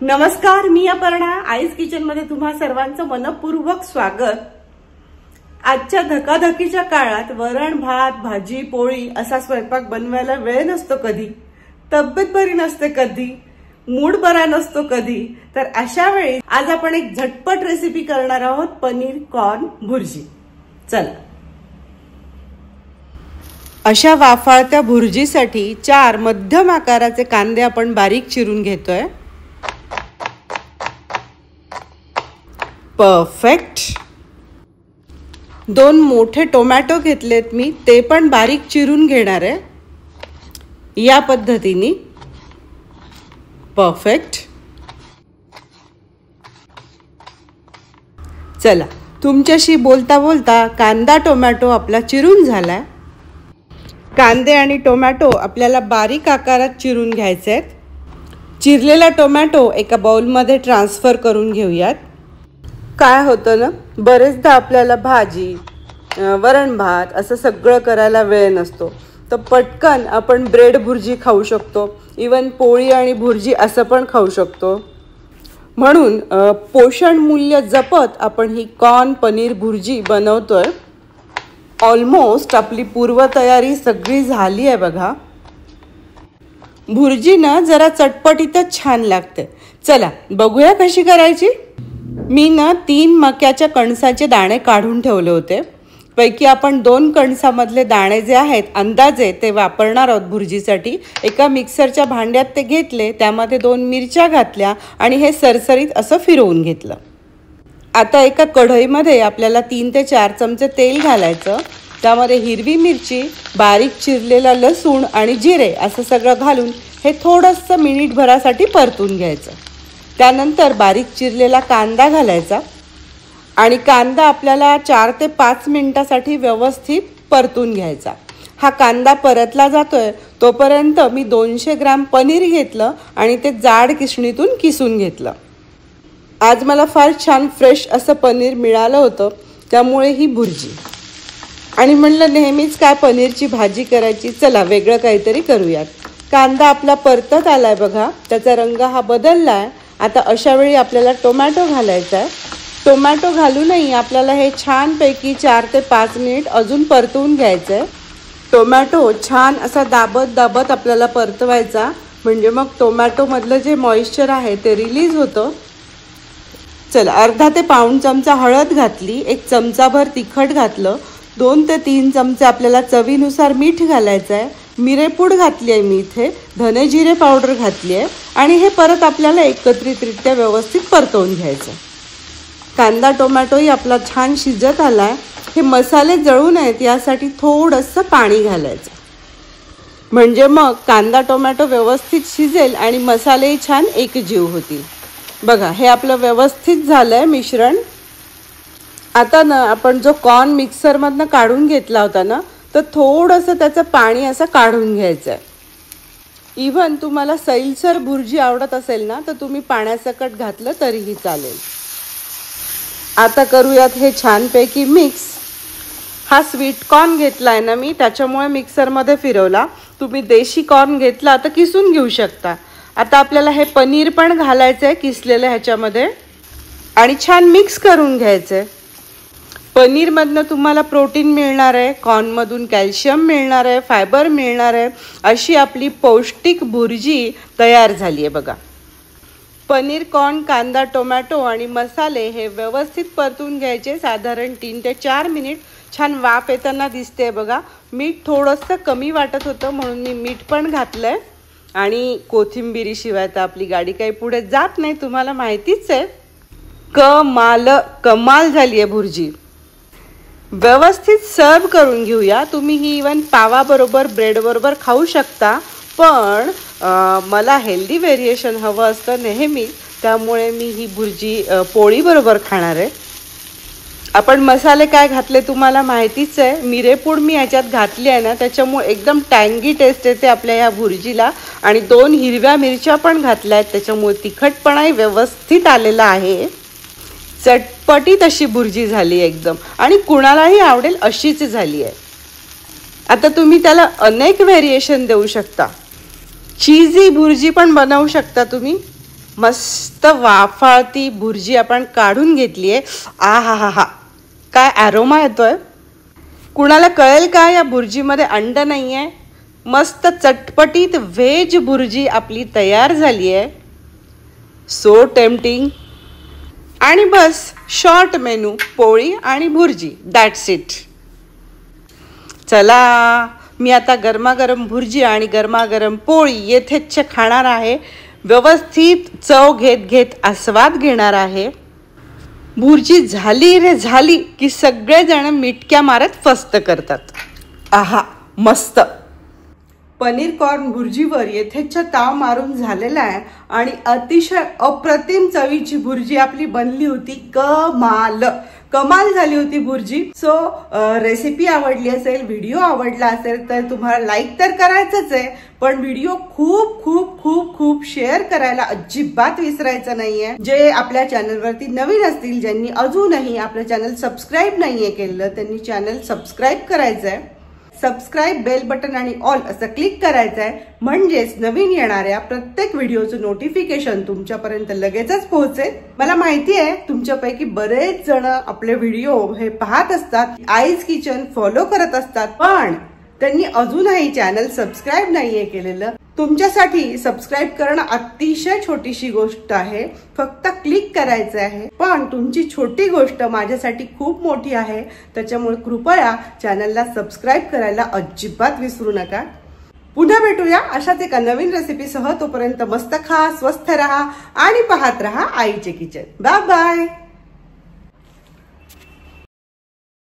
नमस्कार, मी Aparna. Eyes kitchen मध्ये तुम्हा सर्वांचं मनपूर्वक स्वागत. आजच्या धकाधकीच्या काळात वरण भात भाजी पोळी असा स्वयंपाक बनवायला वेळ नसतो कधी, तब्येत बरी नसते कधी, मूड बरा नसतो कधी. तर अशा वेळी आज आपण एक झटपट रेसिपी करणार आहोत, पनीर कॉर्न भुर्जी. चला, अशा वाफाळत्या भुर्जीसाठी 4 मध्यम आकाराचे कांदे आपण बारीक चिरून घेतोय. परफेक्ट. 2 मोठे टोमॅटो घेतलेत मी, ते पण बारीक चिरून घेणार आहे या पद्धतीने. परफेक्ट. चला, तुमच्याशी बोलता बोलता कांदा टोमॅटो आपला चिरून झालाय. कांदे आणि टोमॅटो आपल्याला बारीक आकारात चिरून घ्यायचे आहेत. चिरलेला टोमॅटो एका बाउलमध्ये ट्रान्सफर करून घेऊयात. काय होतं ना, बरेचदा आपल्याला भाजी वरण भात असं सगळं करायला वेळ नसतो, तर पटकन आपण ब्रेड भुर्जी खाऊ शकतो, इवन पोळी आणि भुर्जी असं पण खाऊ शकतो. म्हणून पोषण मूल्य जपत आपण ही कॉर्न पनीर भुर्जी बनवतोय. ऑलमोस्ट आपली पूर्वतयारी सगळी झाली आहे बघा. भुर्जी ना जरा चटपटीतच छान लागते. चला बघूया कशी करायची. मी ना 3 मक्याच्या कणसाचे दाणे काढून ठेवले होते. पैकी आपण 2 कणसामधले दाणे जे आहेत अंदाजे ते वापरणार आहोत भुर्जीसाठी. एका मिक्सरच्या भांड्यात ते घेतले, त्यामध्ये 2 मिरच्या घातल्या आणि हे सरसरीत असं फिरवून घेतलं. आता एका कढईमध्ये आपल्याला 3 ते 4 चमचे तेल घालायचं. त्यामध्ये हिरवी मिरची, बारीक चिरलेला लसूण आणि जिरे असं सगळं घालून हे थोडंसं मिनिटभरासाठी परतून घ्यायचं. त्यानंतर बारीक चिरलेला कांदा घालायचा आणि कांदा आपल्याला 4 ते 5 मिनिटासाठी व्यवस्थित परतून घ्यायचा. हा कांदा परतला जातोय तोपर्यंत मी 200 ग्रॅम पनीर घेतलं आणि ते जाड किसणीतून किसून घेतलं. आज मला फार छान फ्रेश असं पनीर मिळालं होतं, त्यामुळे ही भुर्जी. आणि म्हणलं नेहमीच काय पनीरची भाजी करायची, चला वेगळं काहीतरी करूयात. कांदा आपला परतत आलाय बघा, त्याचा रंग हा बदललाय. आता अशा वेळी आपल्याला टोमॅटो घालायचा आहे. टोमॅटो घालूनही आपल्याला हे छानपैकी 4 ते 5 मिनिट अजून परतवून घ्यायचं आहे. टोमॅटो छान असा दाबत दाबत आपल्याला परतवायचा, म्हणजे मग टोमॅटोमधलं जे मॉइश्चर आहे ते रिलीज होतं. चला, अर्धा ते पाऊण चमचा हळद घातली, 1 चमचाभर तिखट घातलं, 2 ते 3 चमचे आपल्याला चवीनुसार मीठ घालायचं आहे. मिरेपूड घातली आहे मी इथे, धने जिरे पावडर घातली आहे आणि हे परत आपल्याला एकत्रितरित्या व्यवस्थित परतवून घ्यायचं. कांदा टोमॅटोही आपला छान शिजत आलाय. हे मसाले जळू नयेत यासाठी थोडंसं पाणी घालायचं, म्हणजे मग कांदा टोमॅटो व्यवस्थित शिजेल आणि मसालेही छान एकजीव होतील. बघा, हे आपलं व्यवस्थित झालंय मिश्रण. आता ना आपण जो कॉर्न मिक्सरमधनं काढून घेतला होता ना, तर थोडंसं त्याचं पाणी असं काढून घ्यायचं आहे. इव्हन तुम्हाला सैलसर भुर्जी आवडत असेल ना, तर तुम्ही पाण्यासकट घातलं तरीही चालेल. आता करूयात हे छानपैकी मिक्स. हा स्वीट कॉर्न घेतला आहे ना मी, त्याच्यामुळे मिक्सरमध्ये फिरवला. तुम्ही देशी कॉर्न घेतला तर किसून घेऊ शकता. आता आपल्याला हे पनीर पण घालायचं आहे किसलेलं ह्याच्यामध्ये आणि छान मिक्स करून घ्यायचं आहे. पनीरमधनं तुम्हाला प्रोटीन मिळणार आहे, कॉर्नमधून कॅल्शियम मिळणार आहे, फायबर मिळणार आहे. अशी आपली पौष्टिक भुर्जी तयार झाली आहे बघा. पनीर, कॉर्न, कांदा, टोमॅटो आणि मसाले हे व्यवस्थित परतून घ्यायचे, साधारण 3 ते 4 मिनिट. छान वाफ येताना दिसते बघा. मीठ थोडंसं कमी वाटत होतं म्हणून मी मीठ पण घातलंय. आणि कोथिंबिरीशिवाय तर आपली गाडी काही पुढे जात नाही, तुम्हाला माहितीच आहे. कमाल झाली आहे भुर्जी. व्यवस्थित सर्व करून घेऊया. तुम्ही ही इवन पावाबरोबर ब्रेडबरोबर खाऊ शकता, पण मला हेल्दी व्हेरिएशन हवं असतं नेहमी, त्यामुळे मी ही भुर्जी पोळीबरोबर खाणार आहे. आपण मसाले काय घातले तुम्हाला माहितीच आहे. मिरेपूड मी ह्याच्यात घातली आहे ना, त्याच्यामुळे एकदम टँगी टेस्ट येते आपल्या ह्या भुर्जीला. आणि 2 हिरव्या मिरच्या पण घातल्या आहेत, त्याच्यामुळे तिखटपणाही व्यवस्थित आलेला आहे. चटपटीत अशी भुर्जी झाली एकदम, आणि कुणालाही आवडेल अशीच झाली आहे. आता तुम्ही त्याला अनेक व्हेरिएशन देऊ शकता. चीजी भुर्जी पण बनवू शकता तुम्ही. मस्त वाफाळती भुर्जी आपण काढून घेतली आहे. आ हा हा हा, काय ॲरोमा येतोय. कुणाला कळेल का या भुर्जीमध्ये अंड नाही आहे. मस्त चटपटीत व्हेज भुर्जी आपली तयार झाली आहे. So tempting. आणि बस शॉर्ट मेनू, पोळी आणि भुर्जी, दॅट्स इट. चला, मी आता गरमागरम भुर्जी आणि गरमागरम पोळी येथेच खाणार आहे. व्यवस्थित चव घेत घेत आस्वाद घेणार आहे. भुर्जी झाली रे झाली की सगळेजण मिटक्या मारत फस्त करतात. आहा, मस्त. पनीर कॉर्न भुर्जीवर येथेच ताव मारून झालेला आहे आणि अतिशय अप्रतिम चवीची भुर्जी आपली बनली होती. कमाल झाली होती भुर्जी. सो रेसिपी आवडली असेल, व्हिडिओ आवडला असेल तर तुम्हाला लाईक तर करायचंच आहे, पण व्हिडिओ खूप खूप खूप खूप शेअर करायला अजिबात विसरायचं नाहीये. जे आपल्या चॅनलवरती नवीन असतील, ज्यांनी अजूनही आपलं चॅनल सबस्क्राईब नाहीये केलं, त्यांनी चॅनल सबस्क्राईब करायचंय. सबस्क्राईब, बेल बटन आणि ऑल असं क्लिक करायचं आहे, म्हणजेच नवीन येणाऱ्या प्रत्येक व्हिडिओचं नोटिफिकेशन तुमच्यापर्यंत लगेचच पोहोचेल. मला माहिती आहे तुमच्यापैकी बरेच जण आपले व्हिडिओ हे पाहत असतात, आईज किचन फॉलो करत असतात, पण त्यांनी अजूनही चॅनल सबस्क्राईब नाहीये केलेलं. तुमच्यासाठी सबस्क्राईब करणं अतिशय छोटीशी गोष्ट आहे. फक्त क्लिक करायचं आहे, पण तुमची छोटी गोष्ट माझ्यासाठी खूप मोठी आहे. त्याच्यामुळे कृपया चॅनलला सबस्क्राईब करायला अजिबात विसरू नका. पुन्हा भेटूया अशाच एका नवीन रेसिपीसह. तोपर्यंत मस्त खा, स्वस्थ रहा आणि पाहत रहा आईचे किचन. Bye bye.